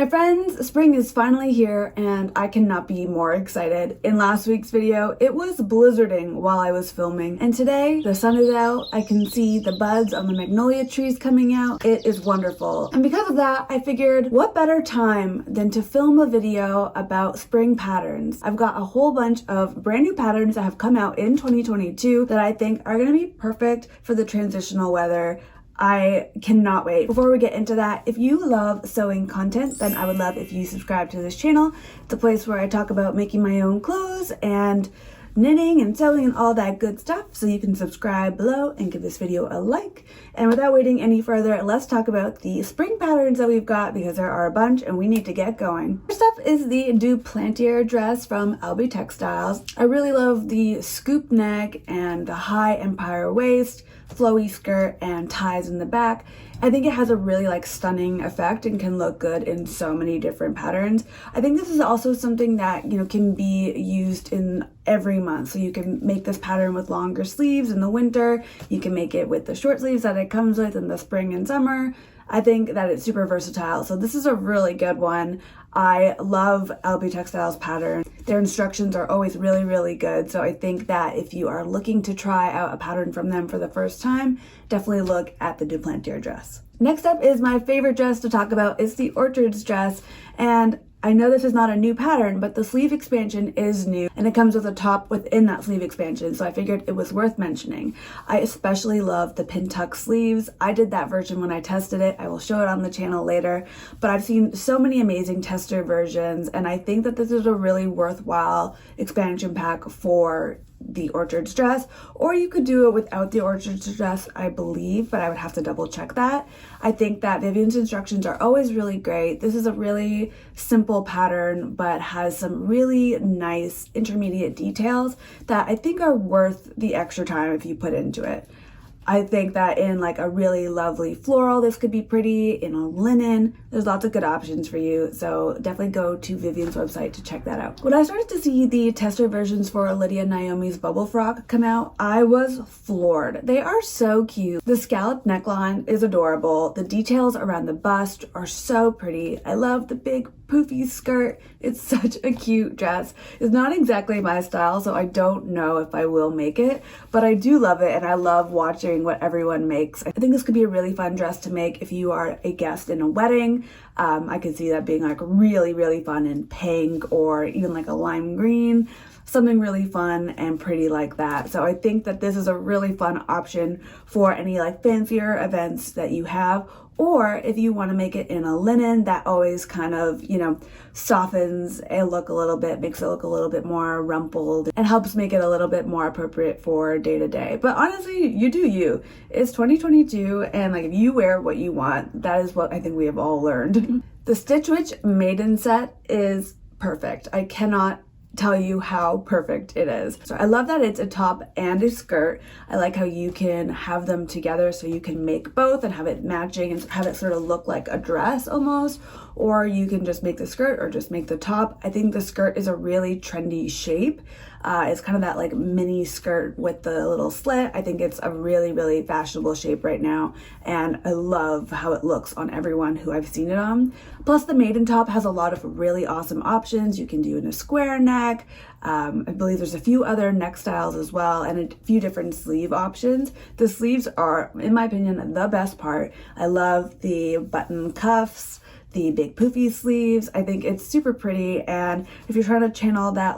My friends, spring is finally here and I cannot be more excited. In last week's video, it was blizzarding while I was filming, and today the sun is out. I can see the buds on the magnolia trees coming out. It is wonderful. And because of that, I figured what better time than to film a video about spring patterns. I've got a whole bunch of brand new patterns that have come out in 2022 that I think are gonna be perfect for the transitional weather. I cannot wait. Before we get into that, if you love sewing content, then I would love if you subscribe to this channel. It's a place where I talk about making my own clothes and knitting and sewing and all that good stuff. So you can subscribe below and give this video a like. And without waiting any further, let's talk about the spring patterns that we've got, because there are a bunch and we need to get going. First up is the Duplantier dress from Elbe Textiles. I really love the scoop neck and the high empire waist, flowy skirt, and ties in the back. I think it has a really stunning effect and can look good in so many different patterns. I think this is also something that, can be used in every month. So you can make this pattern with longer sleeves in the winter. You can make it with the short sleeves that it comes with in the spring and summer. I think that it's super versatile. So this is a really good one. I love Elbe Textiles pattern. Their instructions are always really, really good. So I think that if you are looking to try out a pattern from them for the first time, definitely look at the Duplantier dress. Next up is my favorite dress to talk about. It's the Orchards dress. And I know this is not a new pattern, but the sleeve expansion is new and it comes with a top within that sleeve expansion, so I figured it was worth mentioning. I especially love the pin tuck sleeves. I did that version when I tested it. I will show it on the channel later, but I've seen so many amazing tester versions, and I think that this is a really worthwhile expansion pack for the Orchards dress, or you could do it without the Orchards dress, I believe, but I would have to double check that. I think that Vivian's instructions are always really great. This is a really simple pattern, but has some really nice intermediate details that I think are worth the extra time if you put into it. I think that in a really lovely floral, this could be pretty. In a linen, there's lots of good options for you. So definitely go to Vivian's website to check that out. When I started to see the tester versions for Lydia Naomi's bubble frock come out, I was floored. They are so cute. The scalloped neckline is adorable. The details around the bust are so pretty. I love the big poofy skirt. It's such a cute dress. It's not exactly my style, so I don't know if I will make it, but I do love it and I love watching what everyone makes. I think this could be a really fun dress to make if you are a guest in a wedding. I could see that being really, really fun in pink or even a lime green. Something really fun and pretty like that. So I think that this is a really fun option for any fancier events that you have, or if you want to make it in a linen, that always kind of, softens a look a little bit, makes it look a little bit more rumpled, and helps make it a little bit more appropriate for day to day. But honestly, you do you. It's 2022, and if you wear what you want, that is what I think we have all learned. The Stitch Witch Maiden Set is perfect. I cannot tell you how perfect it is. So I love that it's a top and a skirt. I like how you can have them together, so you can make both and have it matching and have it sort of look like a dress almost, or you can just make the skirt or just make the top. I think the skirt is a really trendy shape. It's kind of that mini skirt with the little slit. I think it's a really, really fashionable shape right now, and I love how it looks on everyone who I've seen it on. Plus the maiden top has a lot of really awesome options. You can do in a square neck. I believe there's a few other neck styles as well, and a few different sleeve options. The sleeves are, in my opinion, the best part. I love the button cuffs, the big poofy sleeves. I think it's super pretty, and if you're trying to channel that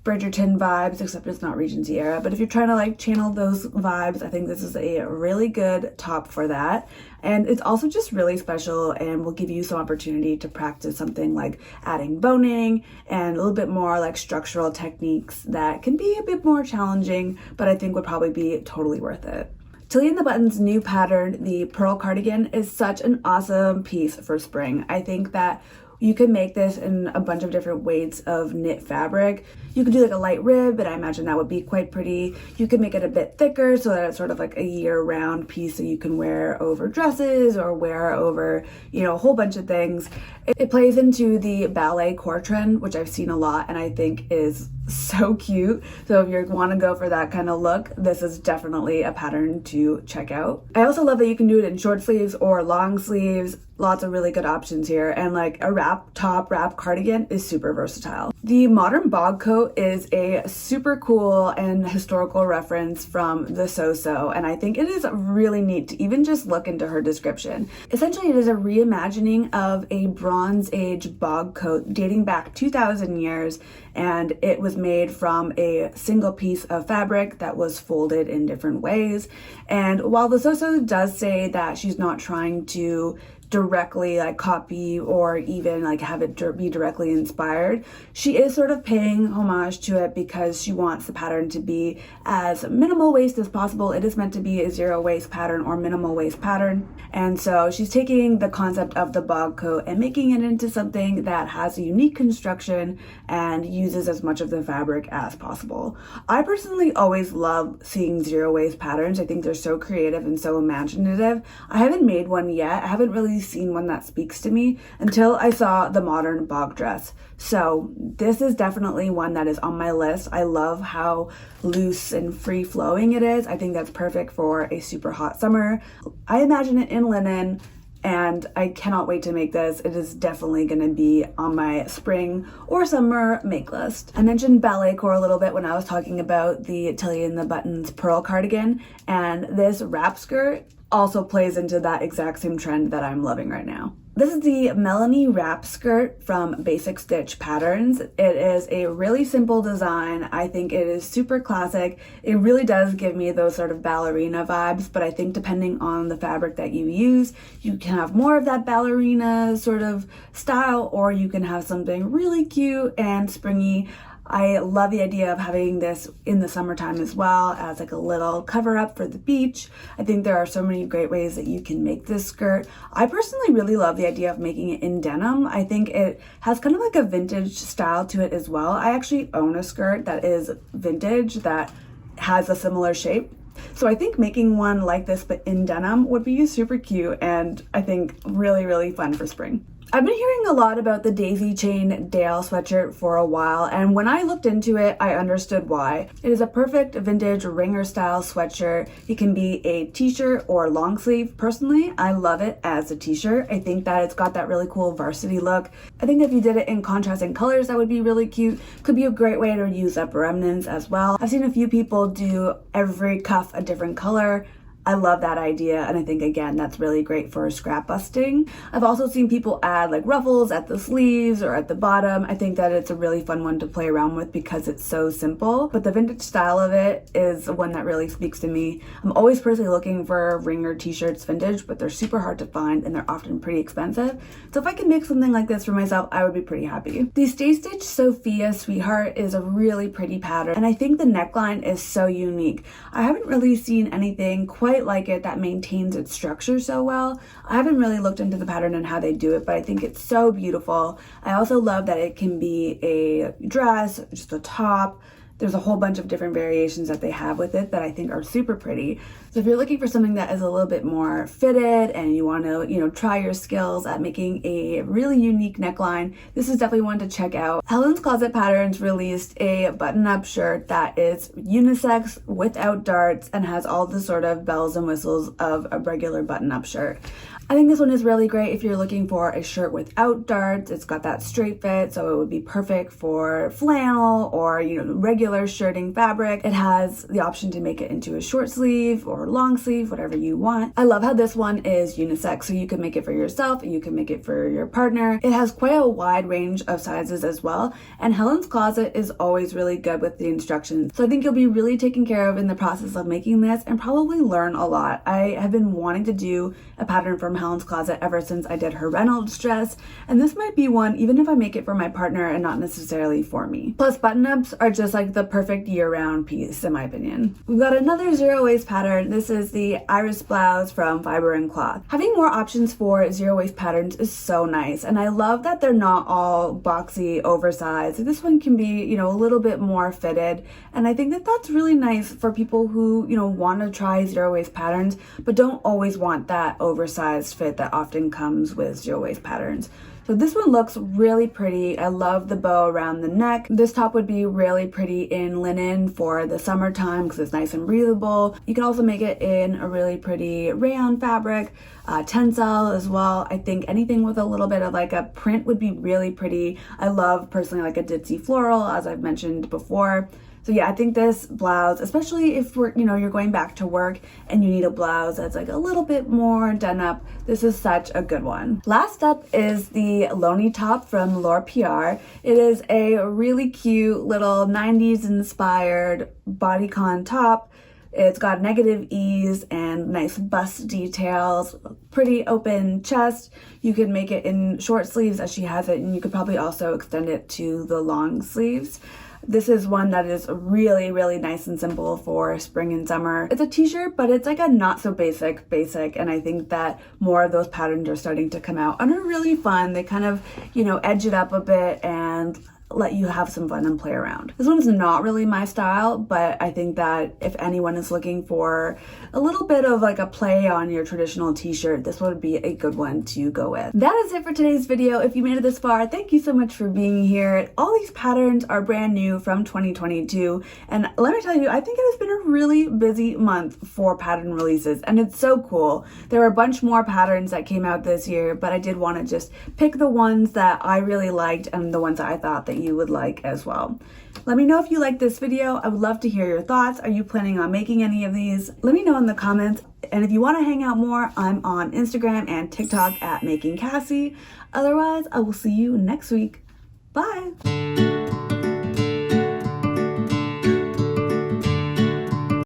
Bridgerton vibes, except it's not Regency era, but if you're trying to channel those vibes, I think this is a really good top for that. And it's also just really special and will give you some opportunity to practice something like adding boning and a little bit more structural techniques that can be a bit more challenging, but I think would probably be totally worth it. Tilly and the Button's new pattern, the Pearl Cardigan, is such an awesome piece for spring. I think that you can make this in a bunch of different weights of knit fabric. You could do a light rib, and I imagine that would be quite pretty. You could make it a bit thicker so that it's sort of a year-round piece that you can wear over dresses or wear over, a whole bunch of things. It plays into the ballet core trend, which I've seen a lot and I think is so cute. So if you want to go for that kind of look, this is definitely a pattern to check out. I also love that you can do it in short sleeves or long sleeves. Lots of really good options here, and like a wrap top, wrap cardigan is super versatile. The modern bog coat is a super cool and historical reference from the So-So, and I think it is really neat to even just look into her description. Essentially, it is a reimagining of a Bronze Age bog coat dating back 2,000 years, and it was made from a single piece of fabric that was folded in different ways. And while the So-So does say that she's not trying to directly like copy or even like have it be directly inspired, she is sort of paying homage to it because she wants the pattern to be as minimal waist as possible. It is meant to be a zero waist pattern or minimal waist pattern, and so she's taking the concept of the bog coat and making it into something that has a unique construction and uses as much of the fabric as possible. I personally always love seeing zero waist patterns. I think they're so creative and so imaginative. I haven't made one yet. I haven't really seen one that speaks to me until I saw the modern bog dress. So this is definitely one that is on my list. I love how loose and free flowing it is. I think that's perfect for a super hot summer. I imagine it in linen, and I cannot wait to make this. It is definitely going to be on my spring or summer make list. I mentioned ballet core a little bit when I was talking about the Tilly and the Buttons pearl cardigan, and this wrap skirt also plays into that exact same trend that I'm loving right now. This is the Melanie Wrap skirt from Basic Stitch Patterns. It is a really simple design. I think it is super classic. It really does give me those sort of ballerina vibes, but I think depending on the fabric that you use, you can have more of that ballerina sort of style, or you can have something really cute and springy. I love the idea of having this in the summertime as well as like a little cover up for the beach. I think there are so many great ways that you can make this skirt. I personally really love the idea of making it in denim. I think it has kind of like a vintage style to it as well. I actually own a skirt that is vintage that has a similar shape. So I think making one like this but in denim would be super cute, and I think really, really fun for spring. I've been hearing a lot about the daisy chain Dale sweatshirt for a while, and when I looked into it, I understood why. It is a perfect vintage ringer style sweatshirt. It can be a t-shirt or long sleeve. Personally, I love it as a t-shirt. I think that it's got that really cool varsity look. I think if you did it in contrasting colors, that would be really cute. Could be a great way to use up remnants as well. I've seen a few people do every cuff a different color. I love that idea, and I think again that's really great for scrap busting. I've also seen people add like ruffles at the sleeves or at the bottom. I think that it's a really fun one to play around with because it's so simple, but the vintage style of it is one that really speaks to me. I'm always personally looking for ringer t-shirts vintage, but they're super hard to find and they're often pretty expensive. So if I can make something like this for myself, I would be pretty happy. The Stay Stitch Sofia Sweetheart is a really pretty pattern, and I think the neckline is so unique. I haven't really seen anything quite like it that maintains its structure so well. I haven't really looked into the pattern and how they do it, but I think it's so beautiful. I also love that it can be a dress, just a top. There's a whole bunch of different variations that they have with it that I think are super pretty. So if you're looking for something that is a little bit more fitted and you want to, try your skills at making a really unique neckline, this is definitely one to check out. Helen's Closet Patterns released a button-up shirt that is unisex without darts and has all the sort of bells and whistles of a regular button-up shirt. I think this one is really great if you're looking for a shirt without darts. It's got that straight fit, so it would be perfect for flannel or regular shirting fabric. It has the option to make it into a short sleeve or long sleeve, whatever you want. I love how this one is unisex, so you can make it for yourself, you can make it for your partner. It has quite a wide range of sizes as well, and Helen's Closet is always really good with the instructions. So I think you'll be really taken care of in the process of making this and probably learn a lot. I have been wanting to do a pattern from Helen's Closet ever since I did her Reynolds dress, and this might be one even if I make it for my partner and not necessarily for me. Plus, button-ups are just like the perfect year-round piece in my opinion. We've got another zero waist pattern. This is the Iris blouse from Fiber and Cloth. Having more options for zero waist patterns is so nice, and I love that they're not all boxy, oversized. This one can be, a little bit more fitted, and I think that that's really nice for people who, want to try zero waist patterns but don't always want that oversized fit that often comes with zero waist patterns. So this one looks really pretty. I love the bow around the neck. This top would be really pretty in linen for the summertime because it's nice and breathable. You can also make it in a really pretty rayon fabric, tencel as well. I think anything with a little bit of like a print would be really pretty. I love personally like a ditzy floral, as I've mentioned before. So yeah, I think this blouse, especially if you're going back to work and you need a blouse that's like a little bit more done up, this is such a good one. Last up is the Loni top from Laura PR. It is a really cute little 90s inspired bodycon top. It's got negative ease and nice bust details, pretty open chest. You could make it in short sleeves as she has it, and you could probably also extend it to the long sleeves. This is one that is really, really nice and simple for spring and summer. It's a t-shirt, but it's like a not so basic, and I think that more of those patterns are starting to come out and are really fun. They kind of, edge it up a bit and let you have some fun and play around. This one's not really my style, but I think that if anyone is looking for a little bit of like a play on your traditional t-shirt, this would be a good one to go with. That is it for today's video. If you made it this far, thank you so much for being here. All these patterns are brand new from 2022, and let me tell you, I think it has been a really busy month for pattern releases, and it's so cool. There are a bunch more patterns that came out this year, but I did want to just pick the ones that I really liked and the ones that I thought that you would like as well. Let me know if you like this video. I would love to hear your thoughts. Are you planning on making any of these? Let me know in the comments. And if you want to hang out more, I'm on Instagram and TikTok at Making Cassie. Otherwise, I will see you next week. Bye.